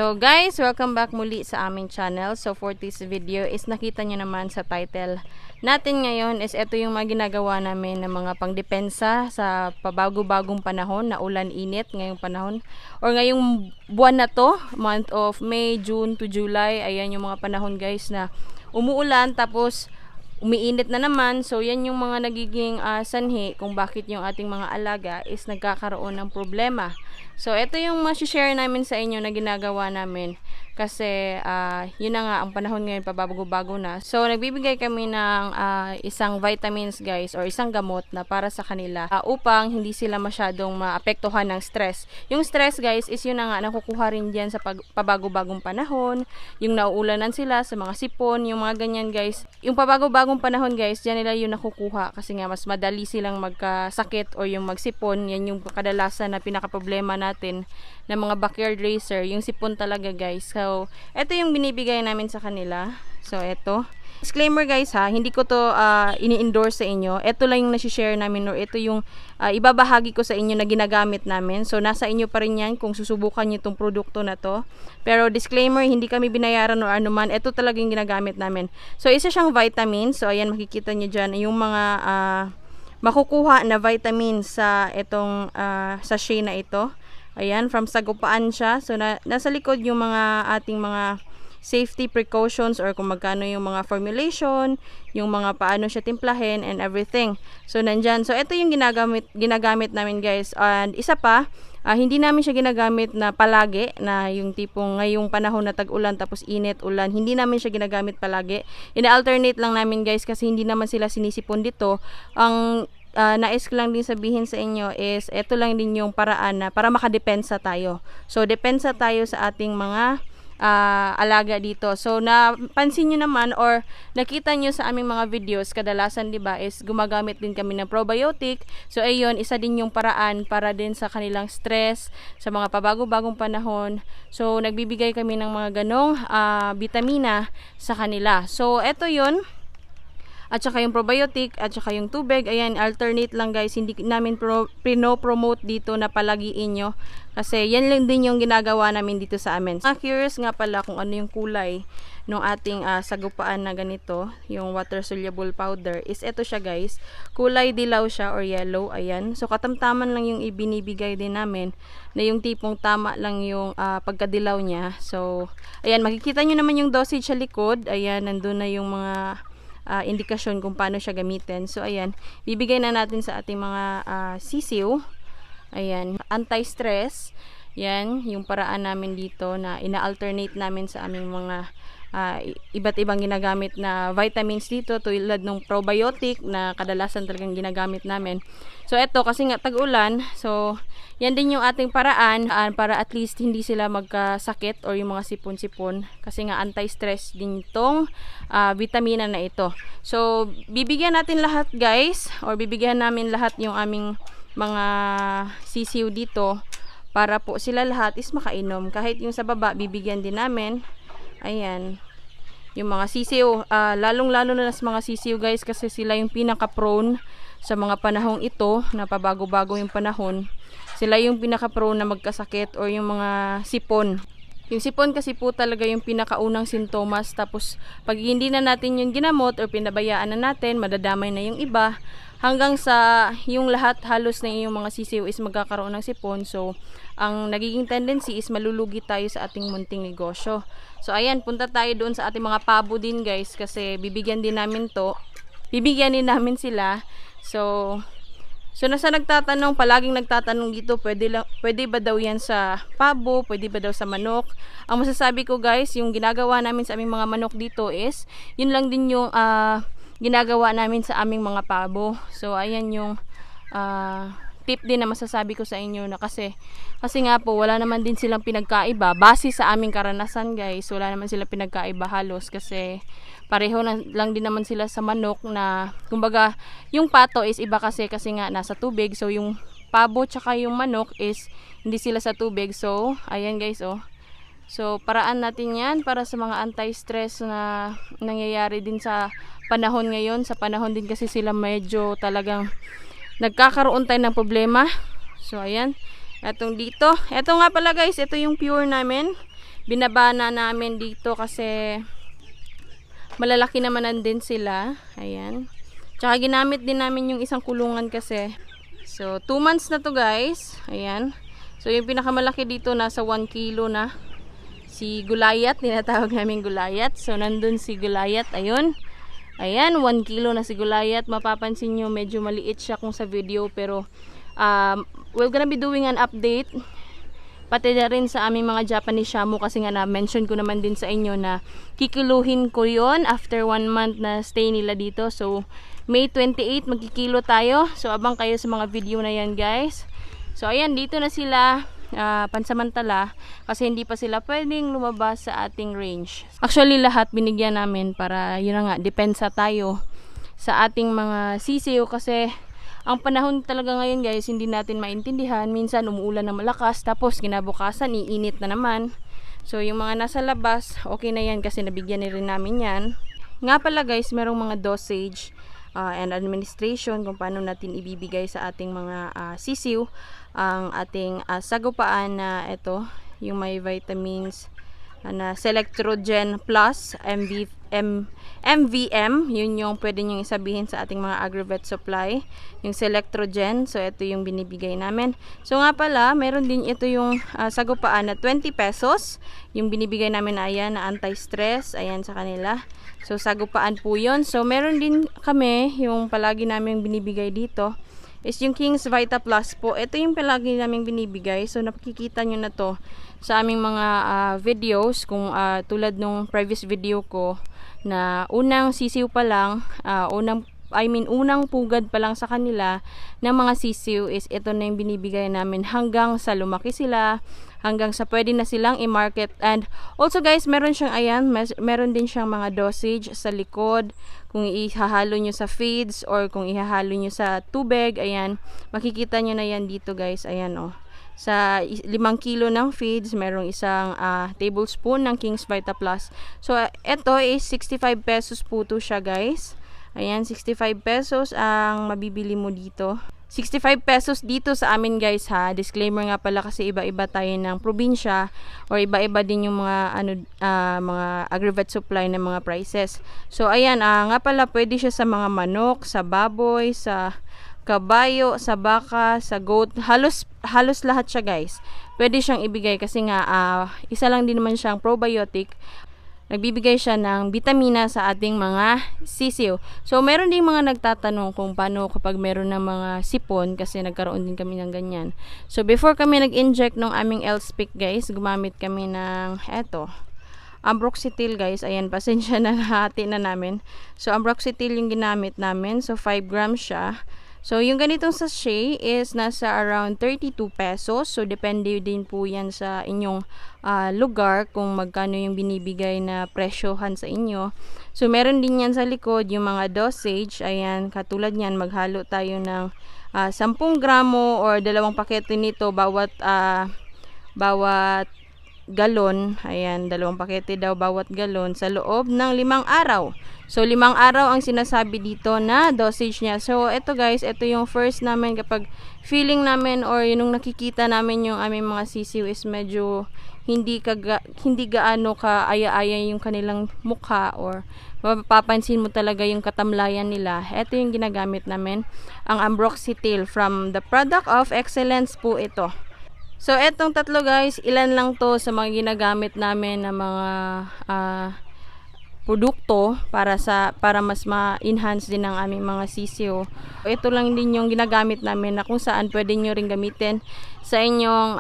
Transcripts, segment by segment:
So guys, welcome back muli sa aming channel. So for this video is nakita nyo naman sa title natin ngayon is ito yung mga ginagawa namin ng mga pangdepensa sa pabago-bagong panahon na ulan init ngayong panahon or ngayong buwan na to, month of May, June to July. Ayan yung mga panahon guys na umuulan tapos umiinit na naman. So yan yung mga nagiging sanhi kung bakit yung ating mga alaga is nagkakaroon ng problema. So ito yung ma-share namin sa inyo na ginagawa namin kasi yun na nga ang panahon ngayon pabago-bago na. So nagbibigay kami ng isang vitamins guys or isang gamot na para sa kanila upang hindi sila masyadong maapektuhan ng stress. Yung stress guys is yun na nga nakukuha rin diyan sa pabago-bagong panahon, yung nauulanan sila sa mga sipon, yung mga ganyan guys. Yung pabago-bagong panahon guys, diyan nila yun nakukuha kasi nga mas madali silang magkasakit o yung magsipon. Yan yung kadalasan na pinaka-problema natin ng mga backyard racer, yung sipon talaga guys. So, ito yung binibigay namin sa kanila. So, ito. Disclaimer guys ha, hindi ko to ini-endorse sa inyo. Ito lang yung nasi-share namin or ito yung ibabahagi ko sa inyo na ginagamit namin. So, nasa inyo pa rin yan kung susubukan nyo itong produkto na to. Pero disclaimer, hindi kami binayaran o anuman. Ito talaga yung ginagamit namin. So, isa siyang vitamin. So, ayan makikita nyo dyan yung mga makukuha na vitamin sa itong sachet na ito. Ayan, from sagupaan siya. So, nasa likod yung mga ating mga safety precautions or kung magkano yung mga formulation, yung mga paano siya timplahin and everything. So, nandyan. So, ito yung ginagamit namin guys. And isa pa, hindi namin siya ginagamit na palagi, na yung tipong ngayong panahon na tag-ulan tapos init, ulan. Hindi namin siya ginagamit palagi. Ina-alternate lang namin guys kasi hindi naman sila sinisipon dito. Ang nais ko lang din sabihin sa inyo is ito lang din yung paraan na para makadepensa tayo. So depensa tayo sa ating mga alaga dito. So napansin nyo naman or nakita nyo sa aming mga videos kadalasan 'di ba is gumagamit din kami ng probiotic. So ayun, isa din yung paraan para din sa kanilang stress sa mga pabago-bagong panahon. So nagbibigay kami ng mga ganong vitamina sa kanila. So eto yun. At saka yung probiotic, at saka yung tubig. Ayan, alternate lang guys. Hindi namin promote dito na palagiin nyo. Kasi yan lang din yung ginagawa namin dito sa amin. Curious nga pala kung ano yung kulay ng ating sagupaan na ganito. Yung water soluble powder. Is eto siya guys. Kulay dilaw siya or yellow. Ayan. So katamtaman lang yung ibinibigay din namin. Na yung tipong tama lang yung pagkadilaw niya. So, ayan. Makikita nyo naman yung dosage sa likod. Ayan, nandun na yung mga indikasyon kung paano siya gamitin. So ayan, bibigay na natin sa ating mga sisiw. Ayan, anti-stress. Yan, yung paraan namin dito na ina-alternate namin sa aming mga iba't ibang ginagamit na vitamins dito tulad ng probiotic na kadalasan talagang ginagamit namin. So eto kasi nga tag-ulan, so yan din yung ating paraan para at least hindi sila magkasakit or yung mga sipon-sipon kasi nga anti-stress din itong vitamina na ito. So bibigyan natin lahat guys or bibigyan namin lahat yung aming mga sisiw dito para po sila lahat is makainom. Kahit yung sa baba bibigyan din namin. Ayan, yung mga sisiw, lalong-lalo na sa mga sisiw guys kasi sila yung pinaka-prone sa mga panahong ito na pabago-bago yung panahon. Sila yung pinaka-prone na magkasakit or yung mga sipon. Yung sipon kasi po talaga yung pinakaunang sintomas tapos pag hindi na natin yung ginamot or pinabayaan na natin, madadamay na yung iba. Hanggang sa yung lahat halos na yung mga sisiw is magkakaroon ng sipon. So, ang nagiging tendency is malulugi tayo sa ating munting negosyo. So, ayan, punta tayo doon sa ating mga pabo din guys kasi bibigyan din namin to. Bibigyan din namin sila. So nasa nagtatanong, palaging nagtatanong dito, pwede ba daw yan sa pabo, pwede ba daw sa manok? Ang masasabi ko guys, yung ginagawa namin sa aming mga manok dito is, yun lang din yung ginagawa namin sa aming mga pabo. So ayan yung tip din na masasabi ko sa inyo na kasi nga po wala naman din silang pinagkaiba base sa aming karanasan guys. Wala naman silang pinagkaiba halos kasi pareho lang din naman sila sa manok na kumbaga yung pato is iba kasi nga nasa tubig. So yung pabo tsaka yung manok is hindi sila sa tubig. So ayan guys oh. So paraan natin yan para sa mga anti-stress na nangyayari din sa panahon ngayon. Sa panahon din kasi sila medyo talagang nagkakaroon tayo ng problema. So ayan, etong dito, eto nga pala guys, ito yung pure namin. binaba na namin dito kasi malalaki naman din sila. Ayan. Tsaka ginamit din namin yung isang kulungan kasi. So 2 months na to guys. Ayan. So yung pinakamalaki dito nasa 1 kilo na. Si Gulayat, tinatawag namin Gulayat. So nandun si Gulayat, ayun. Ayan, 1 kilo na si Gulayat. Mapapansin nyo medyo maliit siya kung sa video, pero we're gonna be doing an update pati na rin sa aming mga Japanese shamu, kasi nga na-mention ko naman din sa inyo na kikiluhin ko yon after 1 month na stay nila dito. So May 28 magkikilo tayo. So abang kayo sa mga video na yan guys. So ayan, dito na sila pansamantala kasi hindi pa sila pwedeng lumabas sa ating range. Actually lahat binigyan namin para yun na nga, depensa tayo sa ating mga sisiyo, kasi ang panahon talaga ngayon guys, hindi natin maintindihan. Minsan umuulan na malakas, tapos kinabukasan iinit na naman. So yung mga nasa labas, okay na yan kasi nabigyan na rin namin yan. Nga pala guys, merong mga dosage and administration kung paano natin ibibigay sa ating mga sisiw ang ating sagupaan na ito, yung may vitamins na Selectrogen Plus MVM, yun yung pwede nyo isabihin sa ating mga agrovet supply, yung Selectrogen. So ito yung binibigay namin. So nga pala, meron din ito yung sagupaan na 20 pesos, yung binibigay namin na ayan, na anti-stress, ayan sa kanila. So sagupaan po yun. So meron din kami yung palagi namin binibigay dito is yung King's Vita Plus po. Ito yung palagi namin binibigay. So nakikita nyo na to sa aming mga videos, kung tulad nung previous video ko na unang sisiw pa lang, unang pugad pa lang sa kanila ng mga sisiw is ito na yung binibigay namin hanggang sa lumaki sila, hanggang sa pwede na silang i-market. And also guys, meron siyang ayan, meron din siyang mga dosage sa likod. Kung ihahalo nyo sa feeds or kung ihahalo nyo sa tubig, ayan, makikita nyo na yan dito guys. Ayan oh. Sa 5 kilo ng feeds, merong isang tablespoon ng King's Vita Plus. So ito is 65 pesos po to siya guys. Ayan, 65 pesos ang mabibili mo dito. 65 pesos dito sa amin guys ha. Disclaimer nga pala kasi iba-iba tayo ng probinsya or iba-iba din yung mga mga agrovet supply ng mga prices. So ayan, nga pala pwede siya sa mga manok, sa baboy, sa kabayo, sa baka, sa goat, halos lahat siya guys. Pwede siyang ibigay kasi nga isa lang din naman siyang probiotic. Nagbibigay siya ng bitamina sa ating mga sisiw. So meron din mga nagtatanong kung paano kapag meron ng mga sipon, kasi nagkaroon din kami ng ganyan. So before kami nag-inject ng aming L-Spic guys, gumamit kami ng Ambroxetil guys. Ayan, pasensya na, hati na namin. So Ambroxetil yung ginamit namin. So 5 grams siya. So, yung ganitong sachet is nasa around 32 pesos. So, depende din po yan sa inyong lugar kung magkano yung binibigay na presyohan sa inyo. So, meron din yan sa likod yung mga dosage. Ayan, katulad yan, maghalo tayo ng 10 gramo or 2 pakete nito bawat galon. Ayan, 2 pakete daw bawat galon sa loob ng 5 araw. So 5 araw ang sinasabi dito na dosage niya. So ito guys, ito yung first namin kapag feeling namin or yung nakikita namin yung aming mga sisiw is medyo hindi gaano ka aya-aya yung kanilang mukha or mapapansin mo talaga yung katamlayan nila. Ito yung ginagamit namin, ang Ambroxetil from the Product of Excellence po ito. So etong tatlo guys, ilan lang to sa mga ginagamit namin na mga produkto para mas ma-enhance din ang aming mga sisiyo. Ito lang din yung ginagamit namin na kung saan pwede nyo rin gamitin sa inyong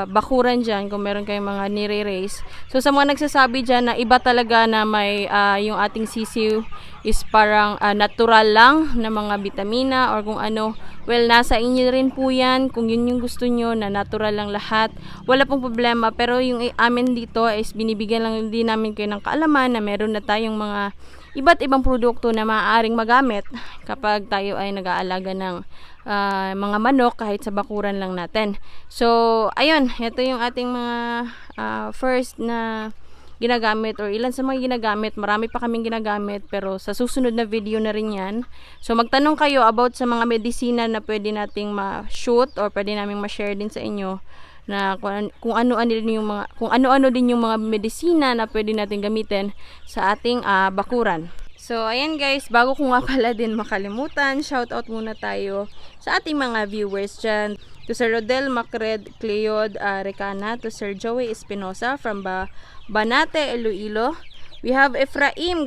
bakuran dyan kung meron kayong mga nire-raise. So sa mga nagsasabi dyan na iba talaga na may yung ating sisiyo is parang natural lang na mga vitamina or kung ano, well, nasa inyo rin po yan. Kung yun yung gusto nyo na natural lang lahat, wala pong problema. Pero yung amin dito is binibigyan lang din namin kayo ng kaalaman na meron na tayong mga iba't ibang produkto na maaaring magamit kapag tayo ay nag-aalaga ng mga manok kahit sa bakuran lang natin. So ayun, ito yung ating mga first na ginagamit or ilan sa mga ginagamit. Marami pa kaming ginagamit pero sa susunod na video na rin yan. So magtanong kayo about sa mga medisina na pwede nating ma-shoot or pwede naming ma-share din sa inyo na kung ano-ano din yung mga medisina na pwede natin gamitin sa ating bakuran. So, ayan guys, bago ko nga pala din makalimutan, shoutout muna tayo sa ating mga viewers dyan. To Sir Rodel Macred Cleod Recana, to Sir Joey Espinosa from Banate, Iloilo. We have Efraim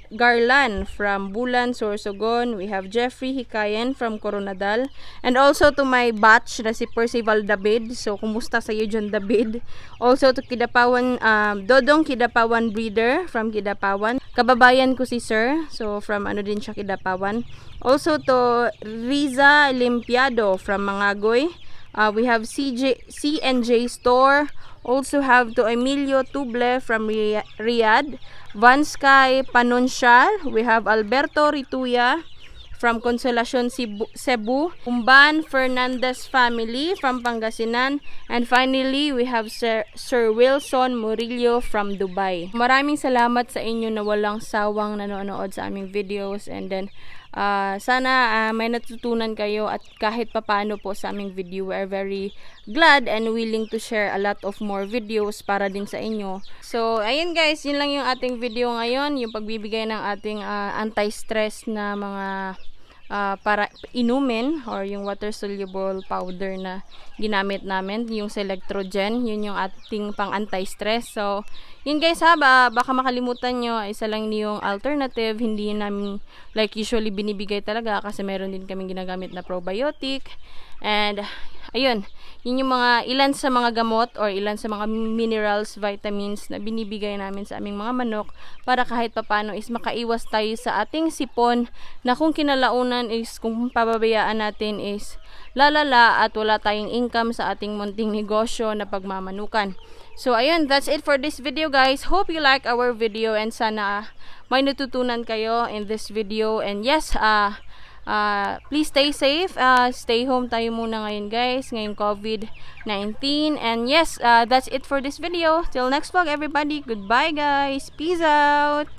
Garlan from Bulan, Sorsogon. We have Jeffrey Hikayen from Coronadal. And also to my batch na si Percival David. So, kumusta sa iyo dyan, David? Also to Kidapawan, Dodong Kidapawan Breeder from Kidapawan. Kababayan ko si Sir. So, from ano din siya, Kidapawan. Also to Riza Limpiado from Mangagoy. We have CNJ Store. Also have to Emilio Tuble from Riyadh. Van Sky Panonsyal. We have Alberto Rituya from Consolacion, Cebu. Umban Fernandez family from Pangasinan. And finally, we have Sir Wilson Murillo from Dubai. Maraming salamat sa inyo na walang sawang nanonood sa aming videos. And then, sana may natutunan kayo at kahit papano po sa aming video. We are very glad and willing to share a lot of more videos para din sa inyo. So, ayun guys, yun lang yung ating video ngayon. Yung pagbibigay ng ating anti-stress na mga para inumin or yung water soluble powder na ginamit namin, yung Selectrogen, yun yung ating pang anti-stress. So yun guys ha, baka makalimutan nyo, isa lang yung alternative, hindi namin like usually binibigay talaga kasi meron din kaming ginagamit na probiotic. And ayun, yun yung mga ilan sa mga gamot or ilan sa mga minerals, vitamins na binibigay namin sa aming mga manok para kahit papano is makaiwas tayo sa ating sipon na kung kinalaunan is kung pababayaan natin is lalala at wala tayong income sa ating munting negosyo na pagmamanukan. So ayun, that's it for this video guys. Hope you like our video and sana may natutunan kayo in this video. And yes, please stay safe. Stay home tayo muna ngayon guys, ngayong COVID-19. And yes, that's it for this video. Till next vlog everybody. Goodbye guys. Peace out.